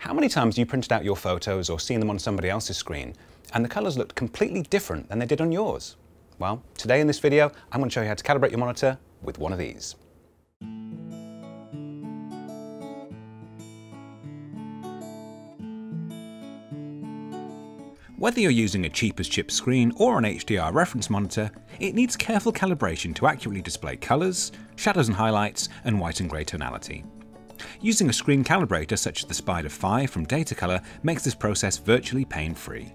How many times have you printed out your photos or seen them on somebody else's screen and the colours looked completely different than they did on yours? Well, today in this video, I'm going to show you how to calibrate your monitor with one of these. Whether you're using a cheap as chip screen or an HDR reference monitor, it needs careful calibration to accurately display colours, shadows and highlights, and white and grey tonality. Using a screen calibrator such as the Spider 5 from Datacolor makes this process virtually pain-free.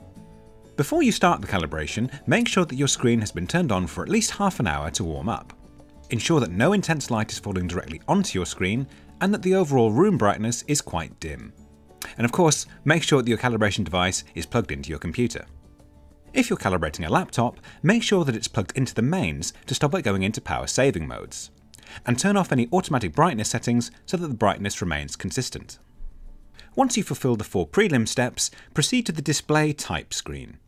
Before you start the calibration, make sure that your screen has been turned on for at least half an hour to warm up. Ensure that no intense light is falling directly onto your screen and that the overall room brightness is quite dim. And of course, make sure that your calibration device is plugged into your computer. If you're calibrating a laptop, make sure that it's plugged into the mains to stop it going into power saving modes. And turn off any automatic brightness settings so that the brightness remains consistent. Once you've fulfilled the 4 prelim steps, proceed to the display type screen.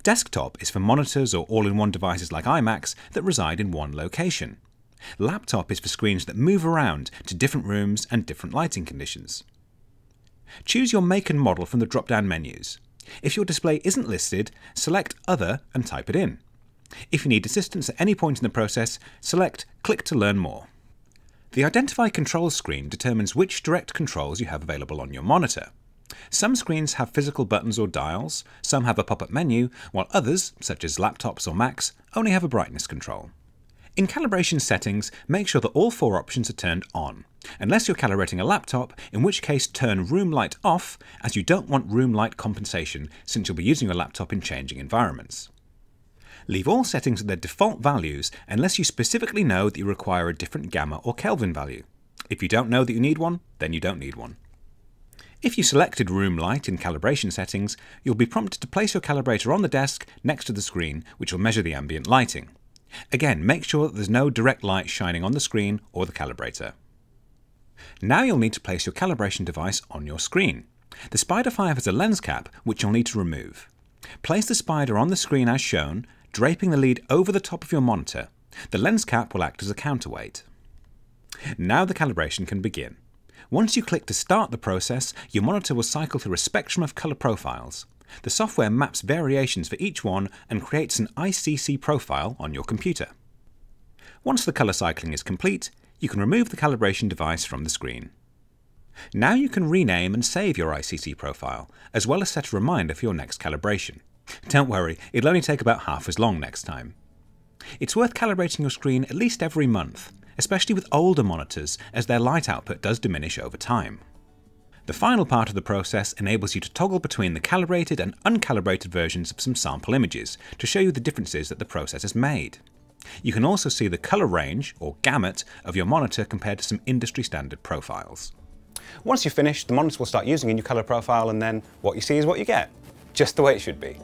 Desktop is for monitors or all-in-one devices like iMacs that reside in one location. Laptop is for screens that move around to different rooms and different lighting conditions. Choose your make and model from the drop-down menus. If your display isn't listed, select Other and type it in. If you need assistance at any point in the process, select Click to learn more. The Identify Controls screen determines which direct controls you have available on your monitor. Some screens have physical buttons or dials, some have a pop-up menu, while others, such as laptops or Macs, only have a brightness control. In calibration settings, make sure that all 4 options are turned on, unless you're calibrating a laptop, in which case turn room light off, as you don't want room light compensation since you'll be using your laptop in changing environments. Leave all settings at their default values unless you specifically know that you require a different gamma or Kelvin value. If you don't know that you need one, then you don't need one. If you selected room light in calibration settings, you'll be prompted to place your calibrator on the desk next to the screen, which will measure the ambient lighting. Again, make sure that there's no direct light shining on the screen or the calibrator. Now you'll need to place your calibration device on your screen. The Spider 5 has a lens cap, which you'll need to remove. Place the Spider on the screen as shown, draping the lead over the top of your monitor. The lens cap will act as a counterweight. Now the calibration can begin. Once you click to start the process, your monitor will cycle through a spectrum of colour profiles. The software maps variations for each one and creates an ICC profile on your computer. Once the colour cycling is complete, you can remove the calibration device from the screen. Now you can rename and save your ICC profile, as well as set a reminder for your next calibration. Don't worry, it'll only take about half as long next time. It's worth calibrating your screen at least every month, especially with older monitors, as their light output does diminish over time. The final part of the process enables you to toggle between the calibrated and uncalibrated versions of some sample images to show you the differences that the process has made. You can also see the colour range, or gamut, of your monitor compared to some industry standard profiles. Once you've finished, the monitor will start using a new colour profile, and then what you see is what you get. Just the way it should be.